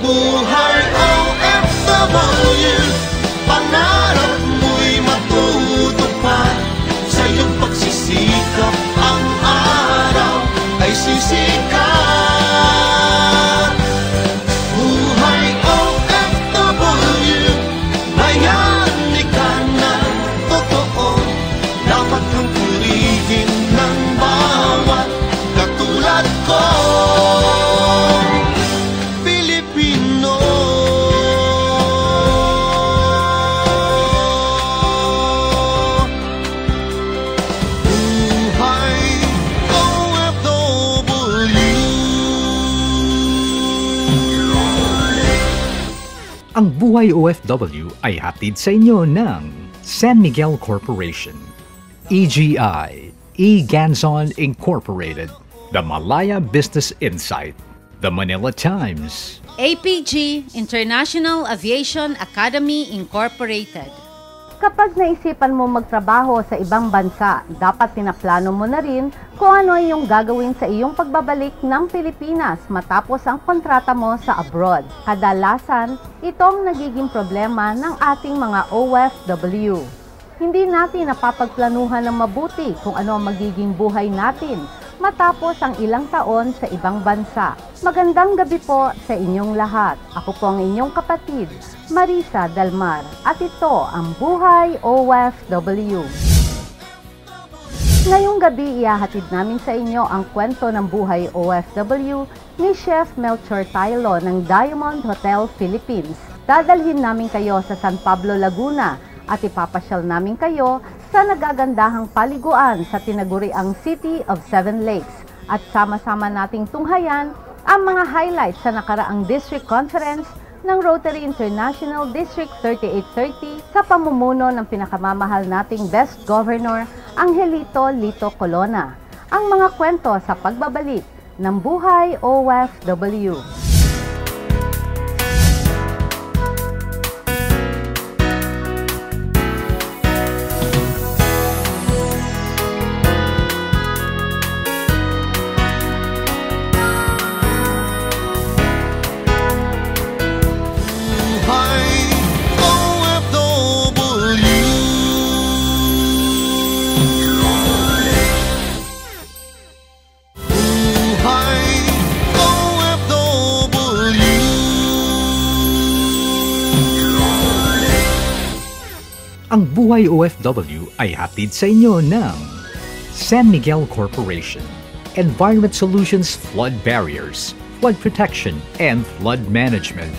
Buhay OFW, pangarap mo'y matutupad. Sa iyong pagsisikap, ang araw ay sisikat. Buhay OFW, bayani ka ng totoo. Dapat kang purihin ng bawat katulad ko. Pilipino. Buhay OFW. Ang Buhay OFW ay hatid sa inyo ng San Miguel Corporation, EGI, E-Ganzon Incorporated, The Malaya Business Insight, The Manila Times, APG, International Aviation Academy Incorporated. Kapag naisipan mo magtrabaho sa ibang bansa, dapat pinaplano mo na rin kung ano yung gagawin sa iyong pagbabalik ng Pilipinas matapos ang kontrata mo sa abroad. Kadalasan, itong nagiging problema ng ating mga OFW. Hindi natin napapagplanuhan ng mabuti kung ano ang magiging buhay natin matapos ang ilang taon sa ibang bansa. Magandang gabi po sa inyong lahat. Ako po ang inyong kapatid, Marisa Dalmar, at ito ang Buhay OFW. Ngayong gabi, ihahatid namin sa inyo ang kwento ng Buhay OFW ni Chef Melchor Tailo ng Diamond Hotel Philippines. Dadalhin namin kayo sa San Pablo, Laguna at ipapasyal namin kayo sa nagagandahang paliguan sa tinaguriang City of Seven Lakes at sama-sama nating tunghayan ang mga highlights sa nakaraang District Conference ng Rotary International District 3830 sa pamumuno ng pinakamamahal nating Best Governor Angelito Lito Colona. Ang mga kwento sa pagbabalik ng Buhay OFW. Ang Buhay OFW ay hatid sa inyo ng San Miguel Corporation, Environment Solutions Flood Barriers, Flood Protection and Flood Management,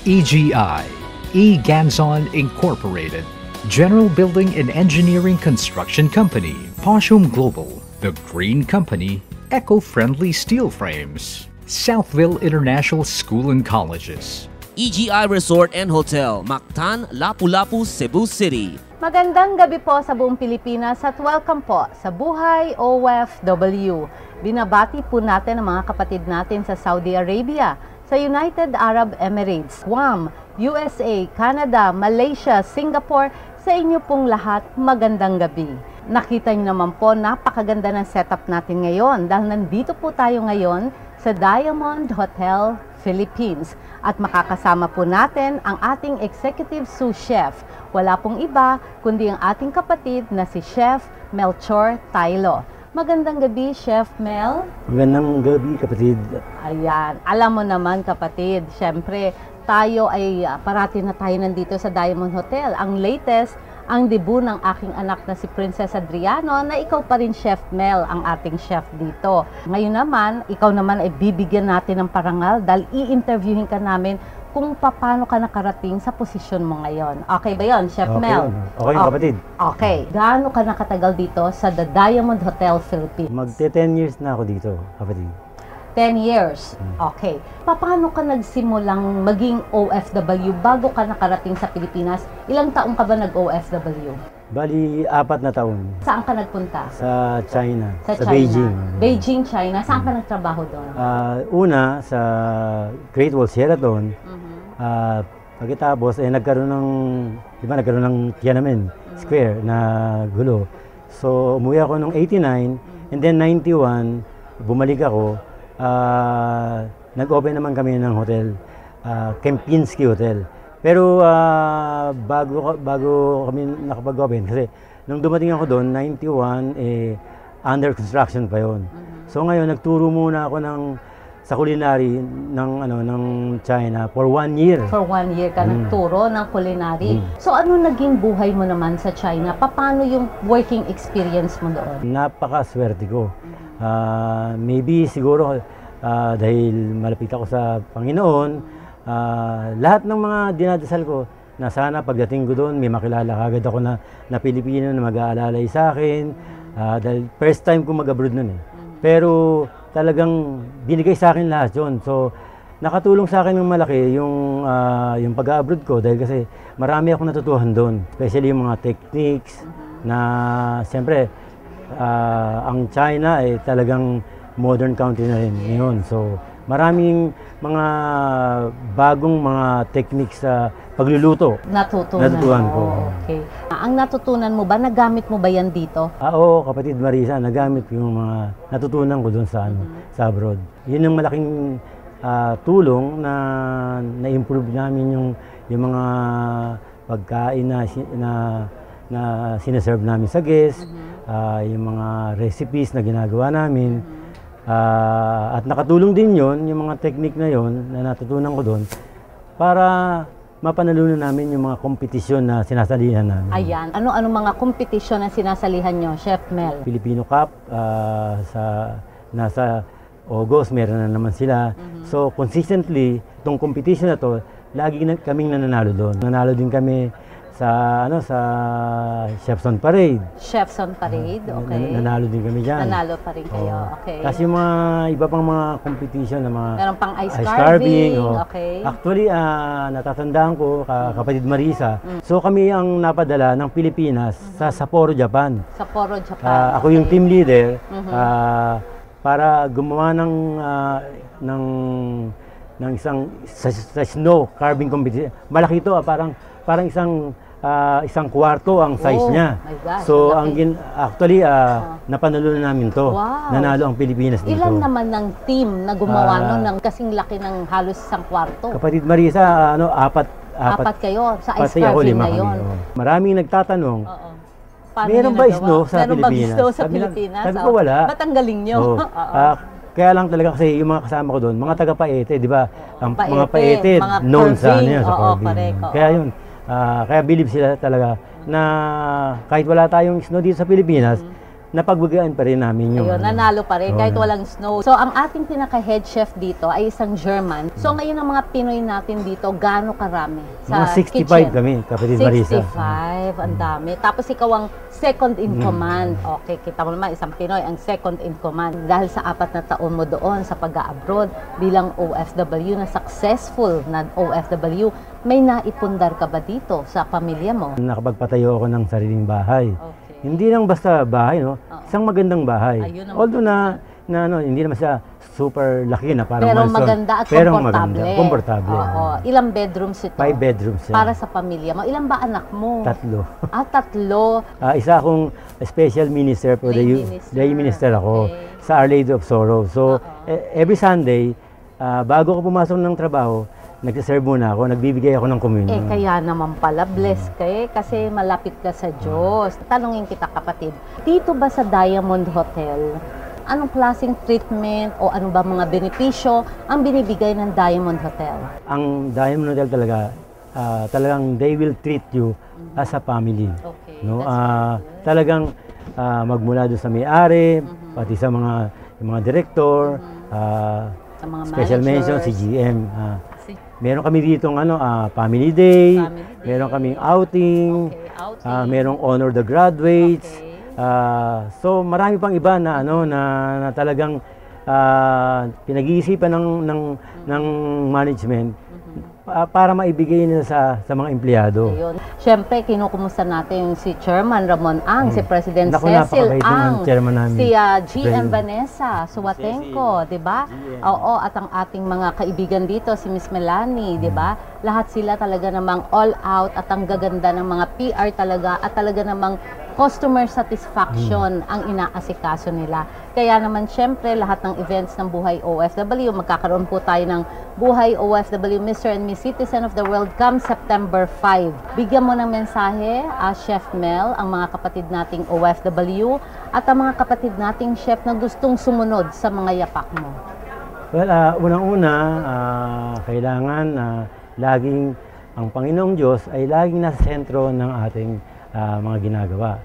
EGI, E-Ganzon Incorporated, General Building and Engineering Construction Company, Poshum Global, The Green Company, Eco-Friendly Steel Frames, Southville International School and Colleges, EGI Resort and Hotel, Mactan, Lapu-Lapu, Cebu City. Magandang gabi po sa buong Pilipinas at welcome po sa Buhay OFW. Binabati po natin ang mga kapatid natin sa Saudi Arabia, sa United Arab Emirates, Guam, USA, Canada, Malaysia, Singapore. Sa inyo pong lahat, magandang gabi. Nakita niyo naman po, napakaganda ng setup natin ngayon dahil nandito po tayo ngayon sa Diamond Hotel Philippines at makakasama po natin ang ating executive sous chef. Wala pong iba kundi ang ating kapatid na si Chef Melchor Tailo. Magandang gabi, Chef Mel. Magandang gabi, kapatid. Ayan, alam mo naman kapatid, syempre tayo ay parati na tayo nandito sa Diamond Hotel. Ang latest, ang debut ng aking anak na si Princess Adriano na ikaw pa rin, Chef Mel, ang ating chef dito. Ngayon naman, ikaw naman ay bibigyan natin ng parangal dahil i-interviewin ka namin kung paano ka nakarating sa posisyon mo ngayon. Okay ba yun, Chef Mel? Okay, kapatid. Okay. Gaano ka nakatagal dito sa The Diamond Hotel Philippines? Magte-10 years na ako dito, kapatid. 10 years. Okay. Paano ka nagsimulang maging OFW bago ka nakarating sa Pilipinas? Ilang taong ka ba nag-OFW? Bali, 4 na taon. Saan ka nagpunta? Sa China. Sa China. Beijing. Beijing, China. Saan ka nagtrabaho doon? Una, sa Great Wall Sheraton. Pagkatapos, nagkaroon ng Tiananmen Square na gulo. So, umuwi ako noong 89, and then 91, bumalik ako. Nag-open naman kami ng hotel Kempinski Hotel. Pero bago kami nakapag-open, kasi nung dumating ako doon, 91, under construction pa yon. So ngayon, nagturo muna ako sa culinary ng China for 1 year. For 1 year ka nagturo ng culinary. So ano naging buhay mo naman sa China? Paano yung working experience mo doon? Napakaswerte ko. Maybe siguro dahil malapit ako sa Panginoon, lahat ng mga dinadasal ko na sana pagdating ko doon, may makilala kagad ako na Pilipino na mag-aalalay sa akin. Dahil first time ko mag-abroad nun eh. Pero talagang binigay sa akin lahat yun. So, nakatulong sa akin ng malaki yung pag-abroad ko dahil kasi marami akong natutuhan doon. Especially yung mga techniques na siyempre ang China ay talagang modern country na rin ngayon. So, maraming mga bagong mga techniques sa pagluluto. Natutunan ko. Okay. Ang natutunan mo ba, nagamit mo ba yan dito? Oo, kapatid Marisa, nagamit ko yung mga natutunan ko doon sa abroad. Yun ang malaking tulong na na-improve namin yung mga pagkain na sinaserve namin sa guests, yung mga recipes na ginagawa namin. At nakatulong din yon, yung mga technique na yon na natutunan ko doon para mapanalunan namin yung mga kompetisyon na sinasalihan namin. Ayan. Ano mga kompetisyon na sinasalihan nyo, Chef Mel? Filipino Cup, nasa August, meron na naman sila. So, consistently, itong competition na to, lagi kaming nananalo doon. Nanalo din kami sa Chefs on Parade. Chefs on Parade, okay. Nanalo din kami dyan. Nanalo pa rin kayo, okay. Kasi yung mga iba pang mga competition na mga meron pang ice carving, okay. Actually, natatandaan ko, kapatid Marisa, so kami ang napadala ng Pilipinas sa Sapporo, Japan. Sapporo, Japan. Ako yung team leader para gumawa ng isang sa snow carving competition. Malaki ito, parang isang kwarto ang size niya. My God, so actually napanalo na namin to. Wow. Nanalo ang Pilipinas dito. Ilan naman ng team na gumawa nun ng kasing laki ng halos isang kwarto? Kapatid Marisa, apat kayo sa ice carving na yun. Maraming nagtatanong. Meron ba snow sa Pilipinas? Sabi ko wala. Ba't ang galing nyo? Kaya lang talaga kasi yung mga kasama ko doon, mga taga Paete, di ba? Ang mga Paete known sa carving. Kaya yun. Kaya believe sila talaga na kahit wala tayong snow dito sa Pilipinas, napagbigyan pa rin namin yung... Ayun, nanalo pa rin kahit walang snow. So, ang ating pinaka-head chef dito ay isang German. So, ngayon ang mga Pinoy natin dito, gaano karami sa mga 65 kitchen? kami, kapatid Marisa. 65, ang dami. Tapos ikaw ang second in command. Okay, kita mo naman, isang Pinoy ang second in command. Dahil sa 4 na taon mo doon sa pag-abroad bilang OFW, na successful na OFW, may naipundar ka ba dito sa pamilya mo? Nakapagpatayo ako ng sariling bahay. Okay. Hindi lang basta bahay, no? Isang magandang bahay. Although hindi naman siya super laki na parang pero mansion. Maganda at pero komportable. Komportable. Oo. Ilang bedrooms ito? 5 bedrooms yan. Para sa pamilya mo. Ilan ba anak mo? 3. 3. Isa akong special minister for lay minister ako sa Our Lady of Sorrow. So, every Sunday, bago ako pumasok ng trabaho, nagsiserve muna ako, nagbibigay ako ng communion. Kaya naman pala, bless ka kasi malapit ka sa Diyos. Tanungin kita, kapatid, dito ba sa Diamond Hotel, anong klaseng treatment o ano ba mga benepisyo ang binibigay ng Diamond Hotel? Ang Diamond Hotel talagang they will treat you as a family. Okay, no? Talagang magmula doon sa may-ari, pati sa mga director, sa mga special mention, managers. si GM. Meron kami dito family day, meron kaming outing, merong honor the graduates. So marami pang iba na na talagang pinag-iisipan ng management para maibigay nila sa mga empleyado. Ayun. Siyempre, kinukumusta natin yung si Chairman Ramon Ang, si President Cecil Ang, si GM Vanessa Suwatenko, di ba? Oo, at ang ating mga kaibigan dito, si Miss Melanie, di ba? Lahat sila talaga namang all out at ang gaganda ng mga PR talaga at talaga namang customer satisfaction ang inaasikaso nila. Kaya naman syempre lahat ng events ng Buhay OFW, magkakaroon po tayo ng Buhay OFW Mr. and Miss Citizen of the World come September 5. Bigyan mo ng mensahe, Chef Mel, ang mga kapatid nating OFW at ang mga kapatid nating chef na gustong sumunod sa mga yapak mo. Well, unang-una, kailangan laging ang Panginoong Diyos ay laging nasa sentro ng ating mga ginagawa.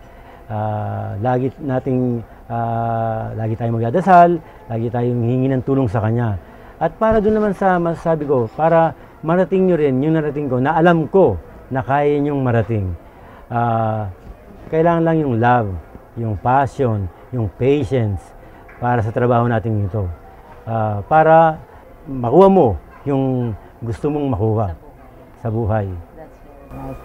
Lagi tayong magdadasal, lagi tayong hingi ng tulong sa Kanya. At para doon naman sa masasabi ko, para marating nyo rin yung narating ko, na alam ko na kaya nyong marating. Kailangan lang yung love, yung passion, yung patience para sa trabaho natin ito. Para makuha mo yung gusto mong makuha sa buhay.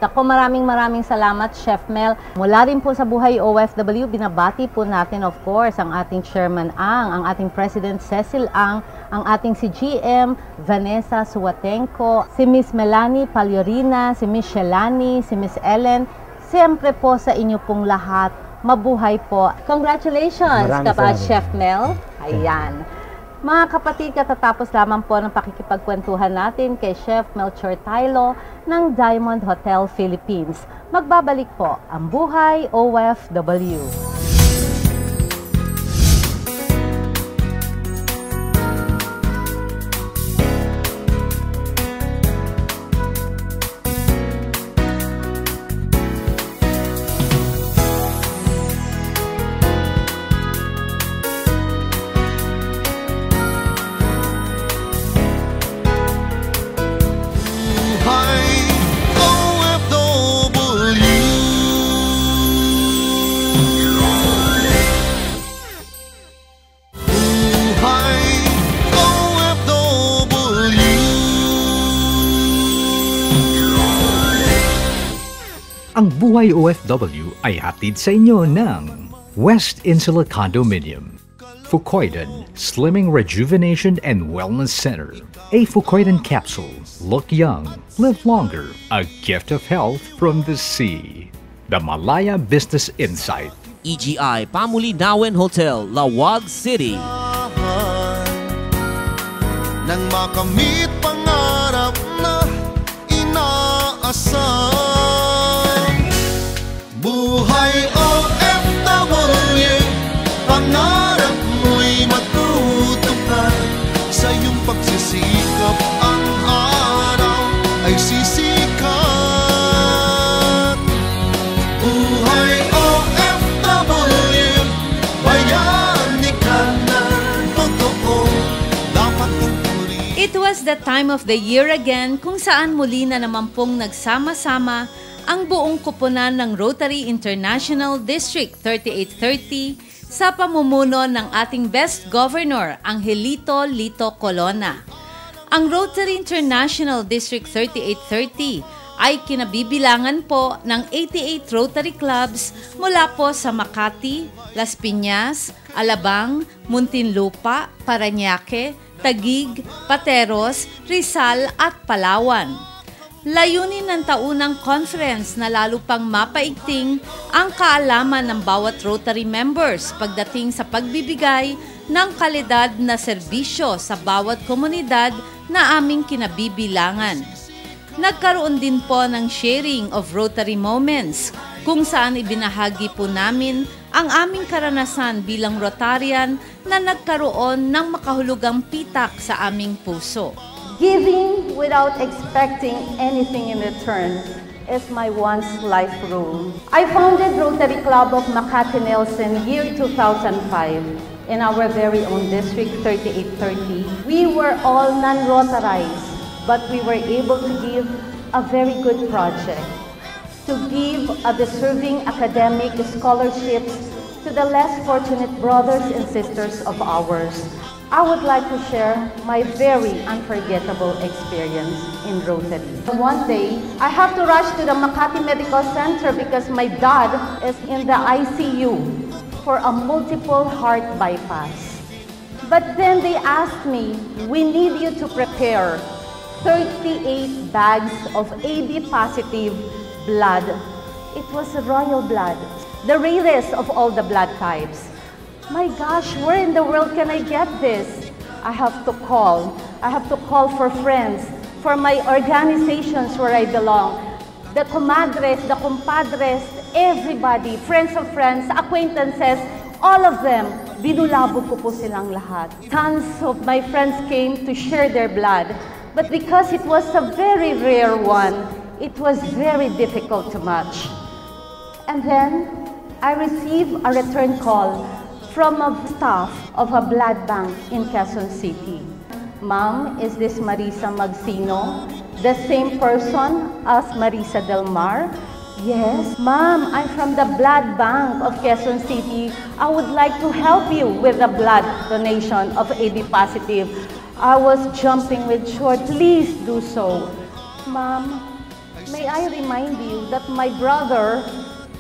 Ako, maraming salamat, Chef Mel. Mula rin po sa Buhay OFW, binabati po natin of course ang ating Chairman Ang, ang ating President Cecil Ang, ang ating si GM Vanessa Suwatenko, si Miss Melanie Paliorina, si Miss Shelani, si Miss Ellen. Siyempre po sa inyo pong lahat, mabuhay po. Congratulations, kapatid Chef Mel. Ayan. Mga kapatid, katatapos lamang po ng pakikipagkwentuhan natin kay Chef Melchor Tailo ng Diamond Hotel Philippines. Magbabalik po ang Buhay OFW. Ang Buhay OFW ay hatid sa inyo ng West Insula Condominium, Fucoidan Slimming Rejuvenation and Wellness Center, a Fucoidan capsule, look young, live longer, a gift of health from the sea. The Malaya Business Insight, EGI Pamulindawen Hotel, Lawag City. Nang makamit pangarap na inaasam. Buhay OFW, pangarap mo'y matutupad. Sa iyong pagsisikap, ang araw ay sisikat. Buhay OFW, bayani ka na totoo, dapat ituri. It was the time of the year again kung saan muli na naman pong nagsama-sama ang buong koponan ng Rotary International District 3830 sa pamumuno ng ating Best Governor, Angelito Lito Colonna. Ang Rotary International District 3830 ay kinabibilangan po ng 88 Rotary Clubs mula po sa Makati, Las Piñas, Alabang, Muntinlupa, Parañaque, Taguig, Pateros, Rizal at Palawan. Layunin ng taunang conference na lalo pang mapaigting ang kaalaman ng bawat Rotary members pagdating sa pagbibigay ng kalidad na serbisyo sa bawat komunidad na aming kinabibilangan. Nagkaroon din po ng sharing of Rotary moments kung saan ibinahagi po namin ang aming karanasan bilang Rotarian na nagkaroon ng makahulugang pitak sa aming puso. Giving without expecting anything in return is my once life rule. I founded Rotary Club of Makati Nelson year 2005 in our very own District 3830. We were all non-Rotarized, but we were able to give a very good project, to give a deserving academic scholarships to the less fortunate brothers and sisters of ours. I would like to share my very unforgettable experience in Rotary. One day, I have to rush to the Makati Medical Center because my dad is in the ICU for a multiple heart bypass. But then they asked me, we need you to prepare 38 bags of AB positive blood. It was royal blood. the rarest of all the blood types. My gosh, where in the world can I get this? I have to call. I have to call for friends, for my organizations where I belong. The comadres, the compadres, everybody, friends of friends, acquaintances, all of them, binulabog ko po silang lahat. Tons of my friends came to share their blood. But because it was a very rare one, it was very difficult to match. And then, I received a return call from a staff of a blood bank in Quezon City. Ma'am, is this Marisa Magsino? The same person as Marisa Del Mar? Yes, ma'am, I'm from the blood bank of Quezon City. I would like to help you with the blood donation of AB positive. I was jumping with joy. Please do so. Ma'am, may I remind you that my brother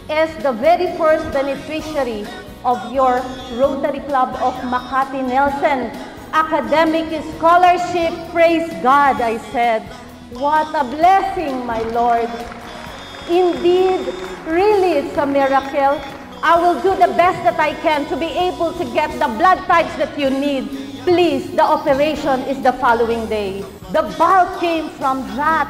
is the very first beneficiary of your Rotary Club of Makati Nelson Academic Scholarship. Praise God, I said. What a blessing, my Lord. Indeed, really, it's a miracle. I will do the best that I can to be able to get the blood types that you need. Please, the operation is the following day. The bulk came from that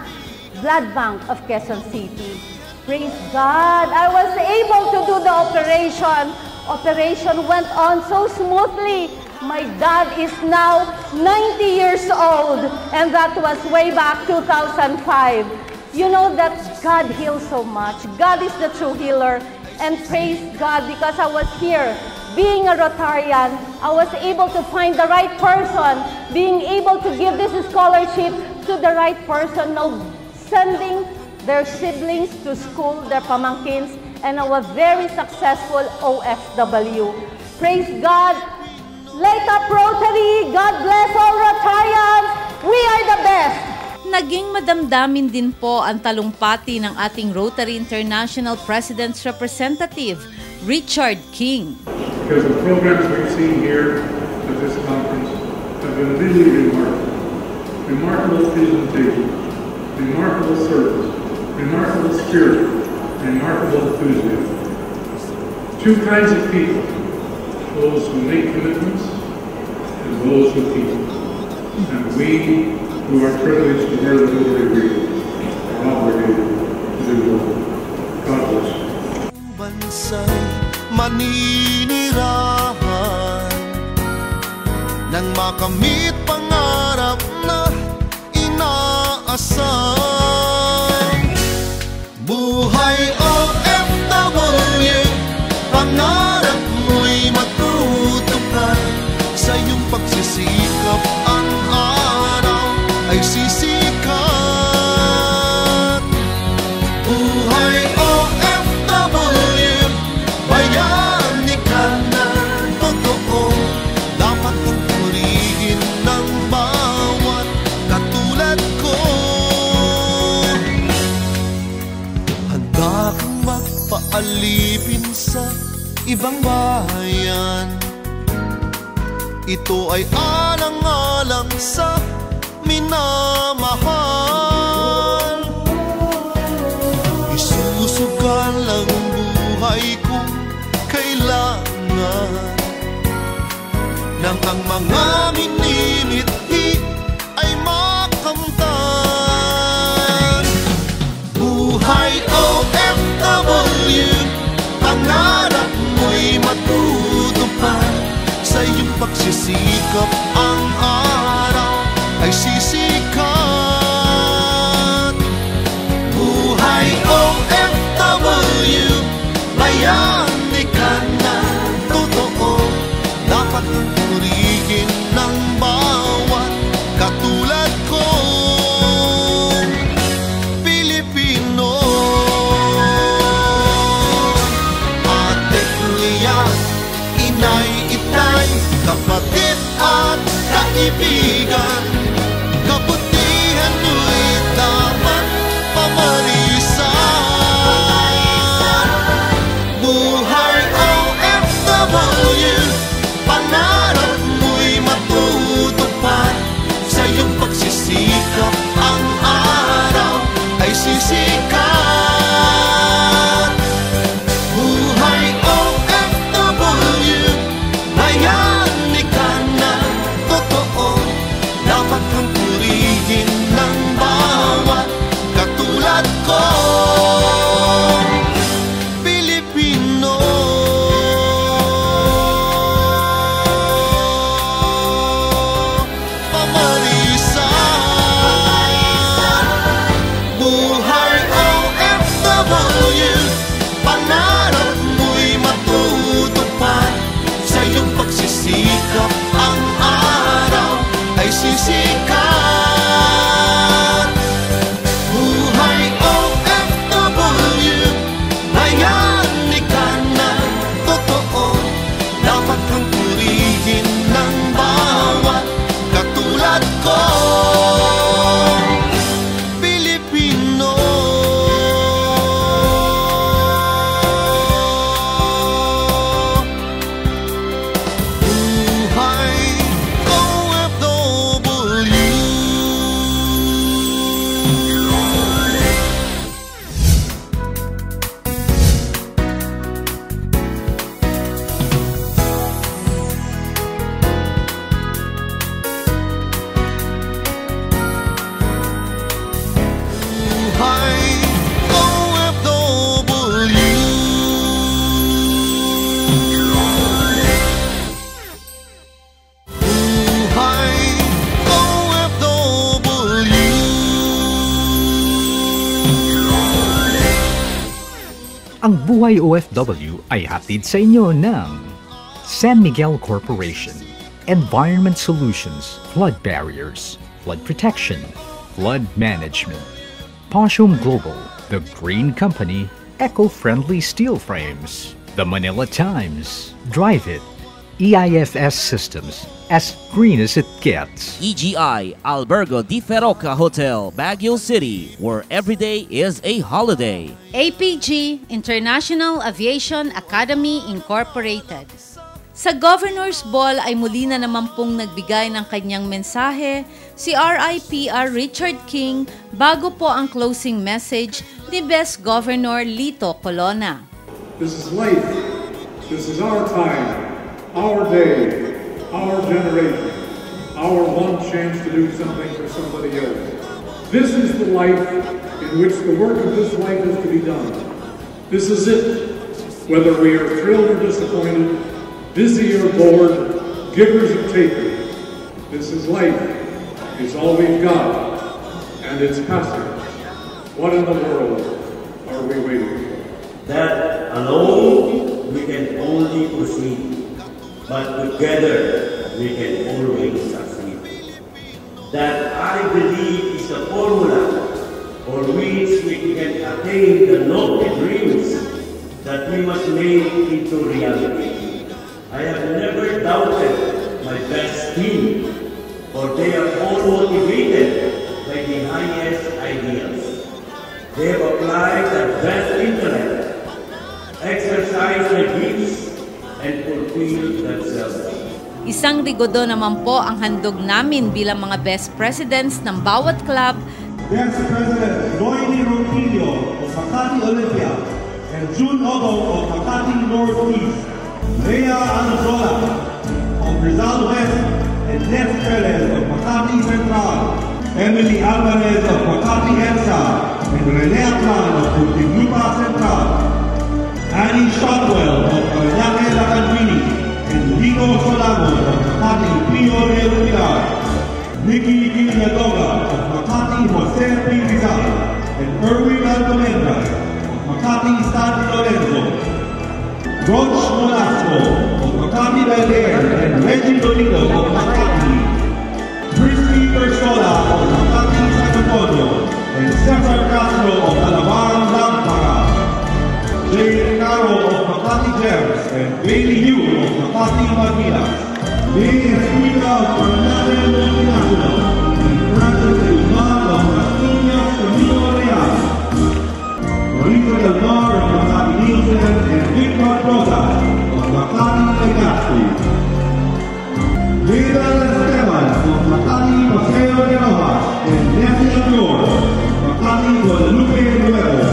blood bank of Quezon City. Praise God, I was able to do the operation. Operation went on so smoothly. My dad is now 90 years old, and that was way back 2005. You know that God heals so much. God is the true healer. And praise God, because I was here, being a Rotarian, I was able to find the right person, being able to give this scholarship to the right person, now sending their siblings to school, their pamangkins, and a very successful OFW. Praise God. Light up Rotary! God bless all Rotarians! We are the best! Naging madamdamin din po ang talumpati ng ating Rotary International President's Representative, Richard King. Because the programs we've seen here at this conference have been really remarkable. Remarkable presentation, remarkable service, remarkable spirit, remarkable enthusiasm. Two kinds of people. Those who make commitments and those who keep them. And we, who are privileged to wear the Rotary wreath, are obligated to do both. God bless you. Bansa'y maninirahan nang makamit pangarap na inaasam. Buhay OFW, pangarap mo'y matutupad. Sa iyong pagsisikap, ang araw ay sisikat. Buhay OFW, bayani ka na totoo. Dapat kong purihin ng bawat katulad ko. Handa kang magpaalipin sa ibang bayan. Ito ay alang-alang sa minamahal. Isusugal ang buhay kung kailangan nang ang mga minimithi ay makamtan. Buhay OFW, pangarap mo'y matutupad. Sa iyong pagsisikap, ang araw ay sisikat. Buhay OFW, bayani ka na totoo. Dapat kong purihin ng bawat katulad ko. Pilipino, ate, kuya, inay, itay, kapatid at Ang Buhay OFW ay hatid sa inyo ng San Miguel Corporation, Environment Solutions, Flood Barriers, Flood Protection, Flood Management, Poshum Global, The Green Company, Eco-Friendly Steel Frames, The Manila Times, Drive It, EIFS Systems, as green as it gets. EGI Albergo Di Feroca Hotel, Baguio City, where every day is a holiday. APG, International Aviation Academy Incorporated. Sa Governor's Ball ay muli na naman pong nagbigay ng kanyang mensahe si RIPR Richard King bago po ang closing message ni Best Governor Lito Colona. This is life. This is our time, our day, our generation, our one chance to do something for somebody else. This is the life in which the work of this life is to be done. This is it. Whether we are thrilled or disappointed, busy or bored, givers or takers, this is life. It's all we've got, and it's passing. What in the world are we waiting for? That alone we can only proceed, but together we can always succeed. That I believe is the formula for which we can attain the noble dreams that we must make into reality. I have never doubted my best team, for they are all motivated by the highest ideals. They have applied their best intellect, exercised their gifts, and fulfilled themselves. Isang rigodo naman po ang handog namin bilang mga best presidents ng bawat club. Best President Noyni Ronquillo of Makati Olympia and June Ogo of Makati Northeast, Rhea Anazola of Rizal West and Ness Perez of Makati Central, Emily Alvarez of Makati EDSA and Rene Aklan of Muntinlupa Central, Annie Shotwell of Parañaque Lacandrini and Ligo Solago of Makati Pio Del Pilar, Nikki Guinadoga of Makati Jose P. Rizal and Erwin Alcomendra of Makati San Lorenzo, Roch Molasco of Makati Bel Air and Reggie Dolido of Makati, Christy Persola of Makati San Antonio and Cesar Castro of Alabang Lampara, Jay Caro of Makati Gems and Bailey Hugh of Makati Manila, May Esquina of Parañaque Multinational and Francis Elman of Castiñas Camino Real, Marisa Del Mar of Makati Nielsen and Victor Rosa of Makati Legazpi, Leda Esteban of Makati Paseo de Rojas and Nancy Amador of Makati Guadalupe Nuevo,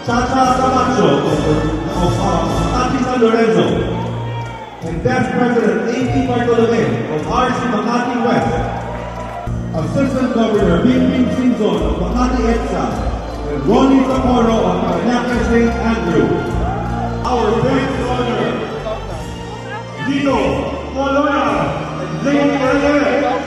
Chacha Camacho of Makati San Lorenzo, and Best President A.T. Bartolome of RC Makati West, Assistant Governor Bingbing Sinzon of Makati EDSA, and Ronnie Socorro of Parañaque St. Andrew. Our best honor, Lito Colona and Lady Ariel.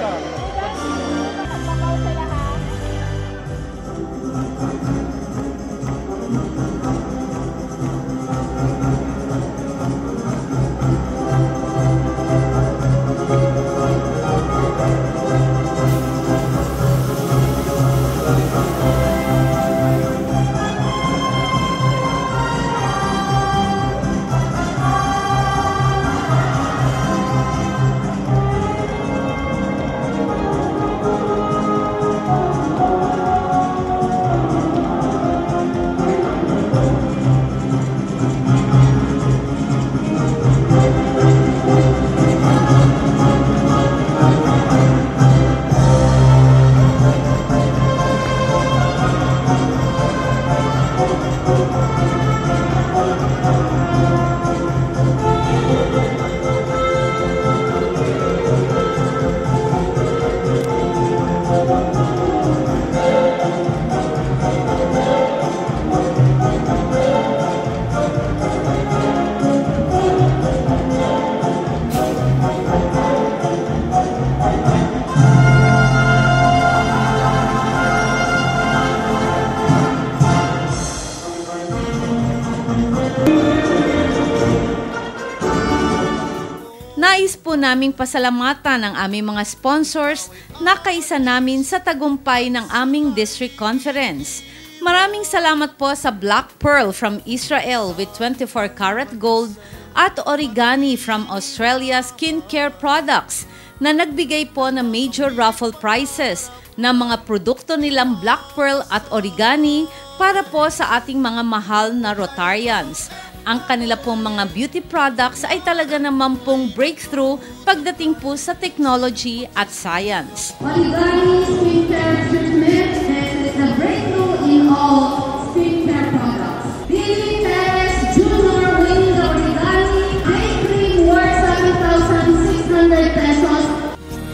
po naming pasalamatan ang aming mga sponsors na kaisa namin sa tagumpay ng aming district conference. Maraming salamat po sa Black Pearl from Israel with 24 karat gold at Origani from Australia skincare products na nagbigay po ng major raffle prizes ng mga produkto nilang Black Pearl at Origani para po sa ating mga mahal na Rotarians. Ang kanila pong mga beauty products ay talaga naman pong breakthrough pagdating po sa technology at science. Origani skincare treatment is a breakthrough in all skincare products. Billy Perez Jr. winning the Origani Day Cream worth 7,600 pesos.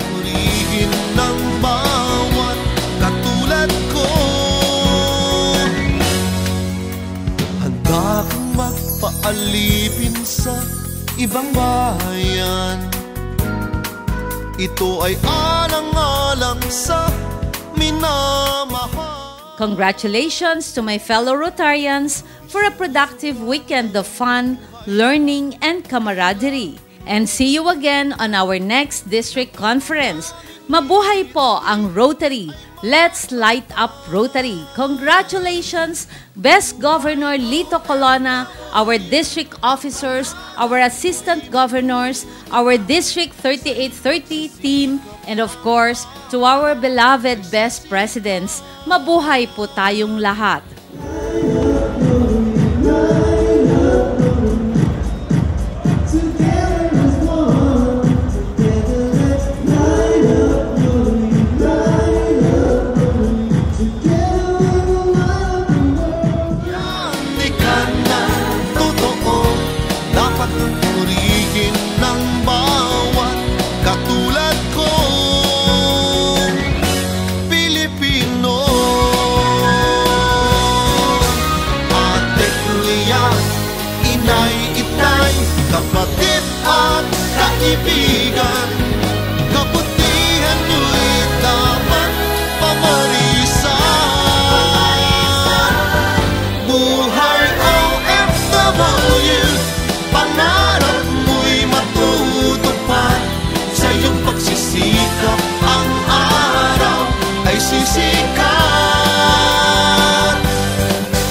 Purihin ng bawat katulad ko. Handa kang magpaalipin sa ibang bayan. Ito ay alang-alang sa minamahal. Congratulations to my fellow Rotarians for a productive weekend of fun, learning, and camaraderie. And see you again on our next district conference. Mabuhay po ang Rotary! Let's light up Rotary! Congratulations, Best Governor Lito Colonna, our district officers, our assistant governors, our District 3830 team, and of course, to our beloved best presidents. Mabuhay po tayong lahat! Purihin ng bawat katulad ko, Pilipino. Ate, kuya, inay, itay, kapatid at kaibigan, kabutihan nyo'y dapat pamarisan. Buhay OFW, pangarap mo'y matutupad. Sa iyong pagsisikap, ang araw ay sisikat.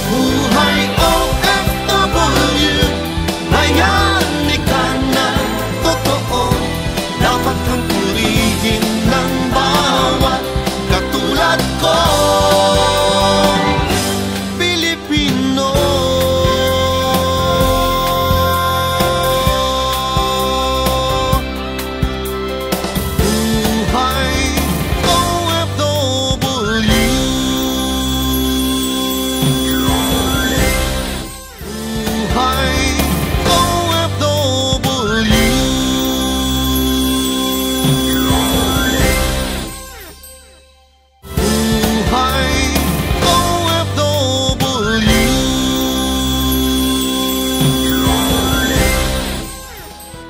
Buhay OFW, bayani ka na totoo. Dapat kang purihin ng bawat katulad ko, Pilipino.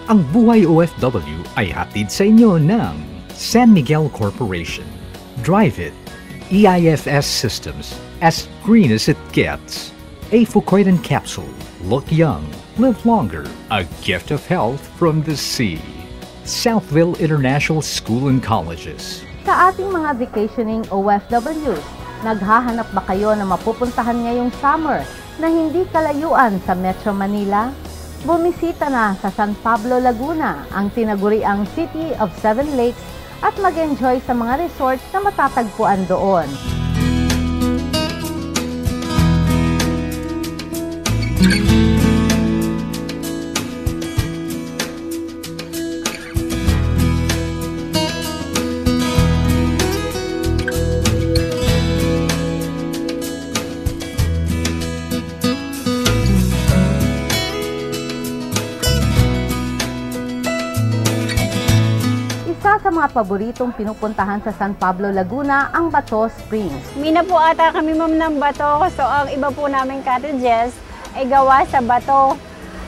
Ang Buhay OFW ay hatid sa inyo ng San Miguel Corporation. Drive it. EIFS Systems, as green as it gets. A Fucoidan capsule. Look young, live longer. A gift of health from the sea. Southville International School and Colleges. Sa ating mga vacationing OFWs, naghahanap ba kayo na mapupuntahan ngayong summer na hindi kalayuan sa Metro Manila? Bumisita na sa San Pablo, Laguna, ang tinaguriang City of Seven Lakes, at mag-enjoy sa mga resorts na matatagpuan doon. Sa mga paboritong pinupuntahan sa San Pablo, Laguna, ang Bato Springs. Mina po ata kami ma'am ng bato, so ang iba po naming cottages ay gawa sa bato.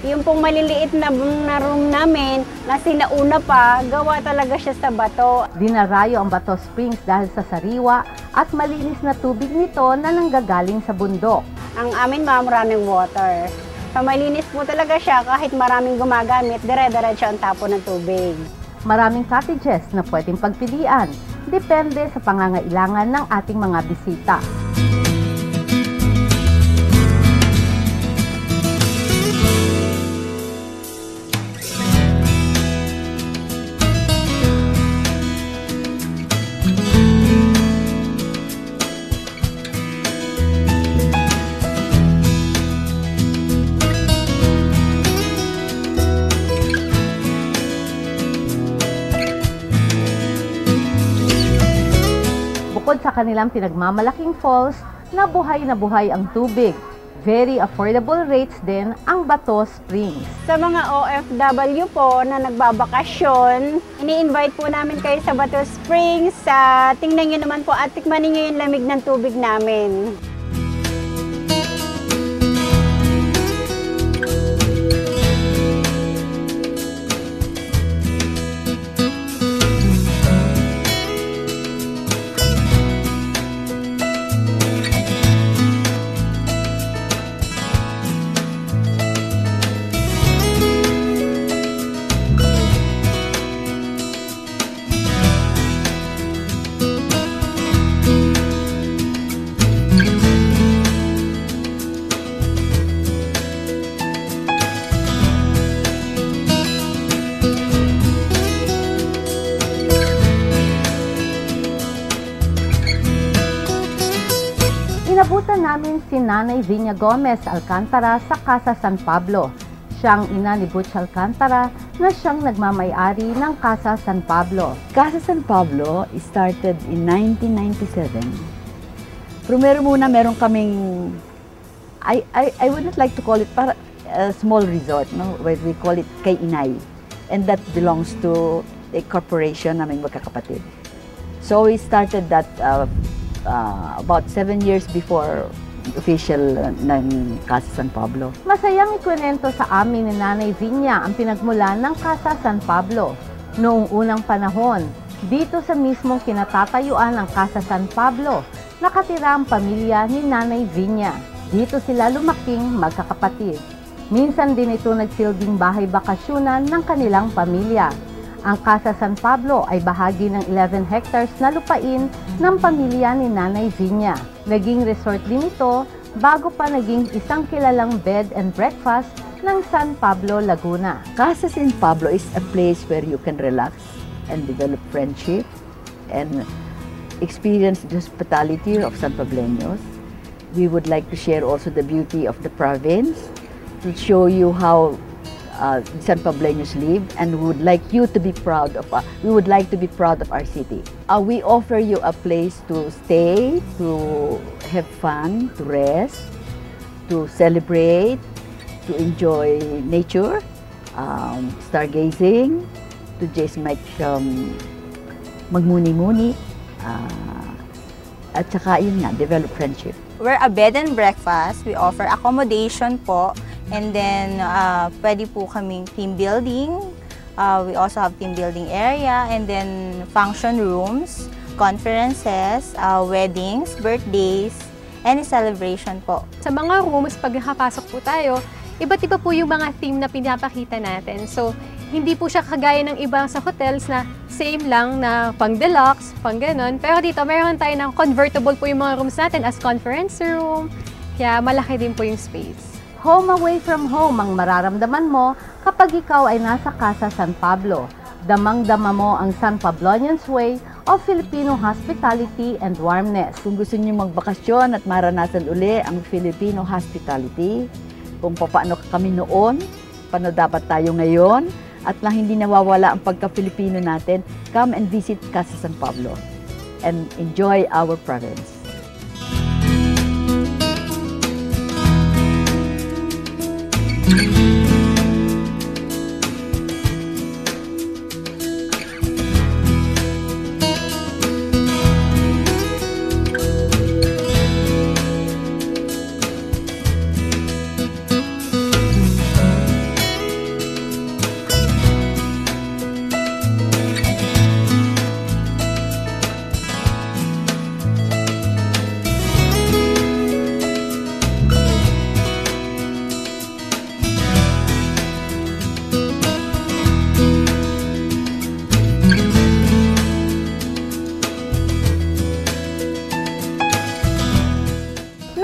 Yung pong maliliit na room namin na sinauna pa, gawa talaga siya sa bato. Dinarayo ang Bato Springs dahil sa sariwa at malinis na tubig nito na nanggagaling sa bundok. Ang amin ma'am, running water. So malinis po talaga siya kahit maraming gumagamit, dire-diretso ang tapo ng tubig. Maraming cottages na pwedeng pagpilian. Depende sa pangangailangan ng ating mga bisita. Bukod sa kanilang pinagmamalaking falls, na buhay ang tubig. Very affordable rates din ang Bato Springs. Sa mga OFW po na nagbabakasyon, ini-invite po namin kayo sa Bato Springs. Tingnan nyo naman po at tikmanin nyo yung lamig ng tubig namin. Inabutan namin si Nanay Vinya Gomez Alcantara sa Casa San Pablo. Siyang ina ni Butch Alcantara na siyang nagmamay-ari ng Casa San Pablo. Casa San Pablo started in 1997. Primero muna meron kaming, I would not like to call it para a small resort, no? Where we call it Kay Inay. And that belongs to a corporation naming magkakapatid. So we started that about 7 years before official ng Casa San Pablo. Masayang ikwento sa amin ni Nanay Vinya ang pinagmulan ng Casa San Pablo. Noong unang panahon, dito sa mismong kinatatayuan ng Casa San Pablo, nakatira ang pamilya ni Nanay Vinya. Dito sila lumaking magkakapatid. Minsan din ito nagsilbing bahay bakasyunan ng kanilang pamilya. Ang Casa San Pablo ay bahagi ng 11 hectares na lupain ng pamilya ni Nanay Vinya. Naging resort din ito bago pa naging isang kilalang bed and breakfast ng San Pablo, Laguna. Casa San Pablo is a place where you can relax and develop friendship and experience the hospitality of San Pableños. We would like to share also the beauty of the province to show you how San Pableños live, and we would like you to be proud of. We would like to be proud of our city. We offer you a place to stay, to have fun, to rest, to celebrate, to enjoy nature, stargazing, to just magmuni-muni, at saka yun nga, develop friendship. We're a bed and breakfast. We offer accommodation po. And then, pwede po kaming team building. We also have team building area. And then, function rooms, conferences, weddings, birthdays, any celebration po. Sa mga rooms, pag nakapasok po tayo, iba't iba po yung mga theme na pinapakita natin. So, hindi po siya kagaya ng iba sa hotels na same lang na pang deluxe, pang ganon. Pero dito, mayroon tayo ng convertible po yung mga rooms natin as conference room. Kaya malaki din po yung space. Home away from home ang mararamdaman mo kapag ikaw ay nasa Casa San Pablo. Damang-dama mo ang San Pablonians way of Filipino hospitality and warmness. Kung gusto niyo magbakasyon at maranasan uli ang Filipino hospitality, kung paano kami noon, paano dapat tayo ngayon, at na hindi nawawala ang pagka-Filipino natin, come and visit Casa San Pablo and enjoy our province.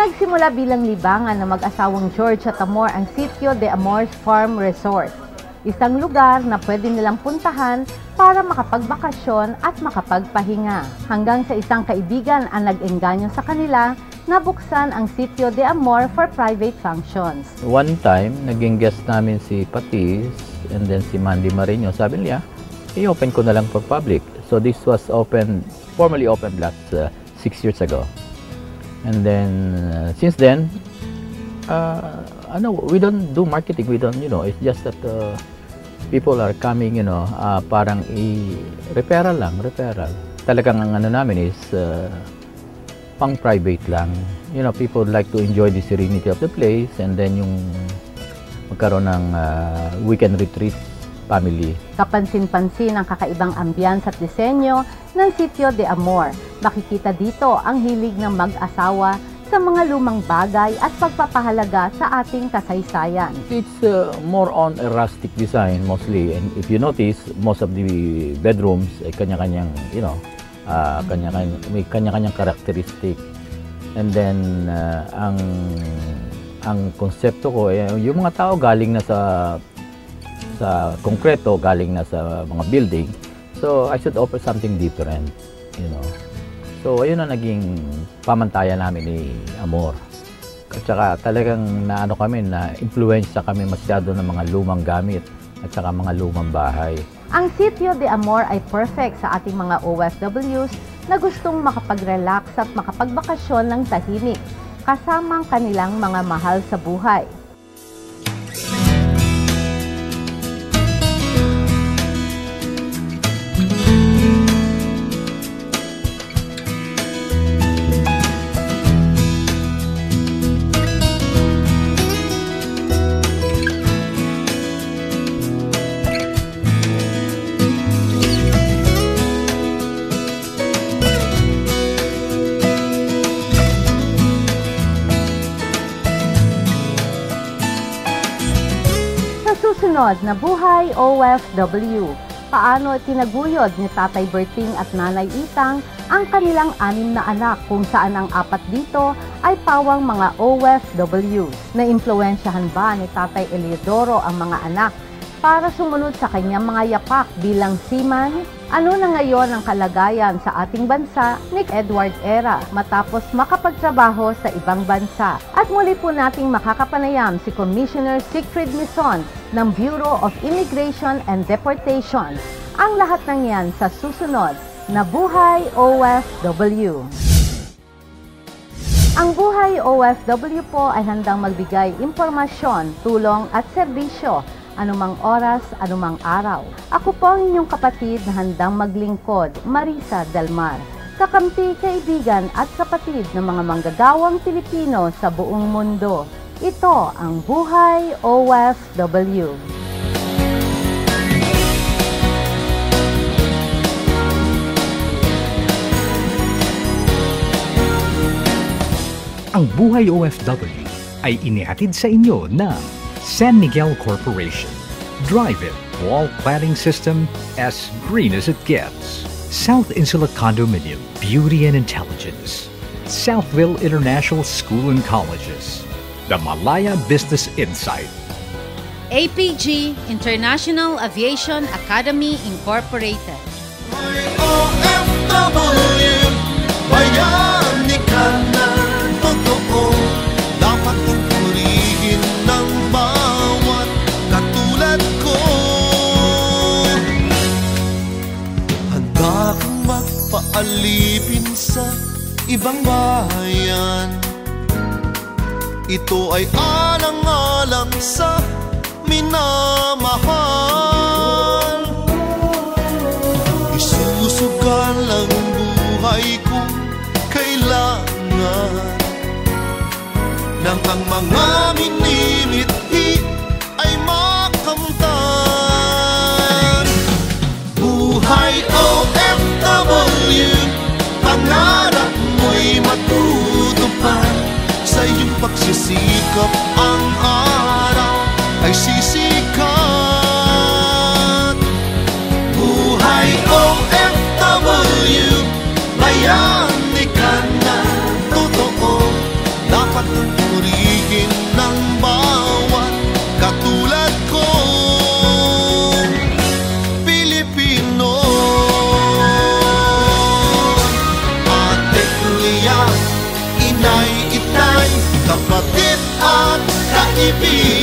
Nagsimula bilang libangan ng mag-asawang George at Amor ang Sitio de Amor's Farm Resort. Isang lugar na pwede nilang puntahan para makapagbakasyon at makapagpahinga. Hanggang sa isang kaibigan ang nag-engganyo sa kanila na buksan ang Sitio de Amor for private functions. One time, naging guest namin si Patis and then si Mandy Marino. Sabi niya, i-open ko na lang for public. So this was formally opened last 6 years ago. And then, since then, we don't do marketing. We don't, it's just that people are coming, parang referral. Talagang ang namin is pang-private lang. People like to enjoy the serenity of the place and then yung magkaroon ng weekend retreat family. Kapansin-pansin ang kakaibang ambiance at disenyo ng Sitio de Amor. Makikita dito ang hilig ng mag-asawa sa mga lumang bagay at pagpapahalaga sa ating kasaysayan. It's more on a rustic design mostly, and if you notice, most of the bedrooms ay kanya-kanyang, may kanya-kanyang characteristic. And then ang konsepto ko yung mga tao galing na sa konkreto, galing na sa mga building. So I should offer something different, So ayun na naging pamantayan namin ni Amor. At saka talagang na-influensya kami masyado ng mga lumang gamit at saka mga lumang bahay. Ang Sitio de Amor ay perfect sa ating mga OFWs na gustong makapag-relax at makapagbakasyon ng tahimik kasama ang kanilang mga mahal sa buhay. Susunod na Buhay OFW, paano tinaguyod ni Tatay Berting at Nanay Itang ang kanilang 6 na anak kung saan ang 4 dito ay pawang mga OFWs. Na-impluensyahan ba ni Tatay Eliodoro ang mga anak para sumunod sa kanyang mga yapak bilang seaman? Ano na ngayon ang kalagayan sa ating bansa ni Edward Era matapos makapagtrabaho sa ibang bansa? At muli po nating makakapanayam si Commissioner Siegfried Mison ng Bureau of Immigration and Deportation. Ang lahat ng yan sa susunod na Buhay OFW. Ang Buhay OFW po ay handang magbigay impormasyon, tulong at serbisyo anumang oras, anumang araw. Ako po ang inyong kapatid na handang maglingkod, Marisa Delmar. Kakampi, kaibigan at kapatid ng mga manggagawang Pilipino sa buong mundo. Ito ang Buhay OFW. Ang Buhay OFW ay inihatid sa inyo ng San Miguel Corporation. Drive-in wall cladding system as green as it gets. South Insula Condominium, beauty and intelligence. Southville International School and Colleges. The Malaya Business Insight. APG, International Aviation Academy Incorporated. OFW, bayani ka na totoo. Dapat kong purihin ng bawat katulad ko. Handa kang magpaalipin sa ibang bayan. Ito ay alang-alang sa minamahal. Isusugal ang buhay kung kailangan nang ang mga minimithi ay makamtan. Buhay OFW, pangarap mo'y matutupad. Sa iyong pagsisikap ang araw ay sisikat. Buhay OFW, bayani ka na totoo. Dapat at purihin ng bawat katulad kong Pilipino. Ate, kuya, inay, itay, kapatid at kaibigan,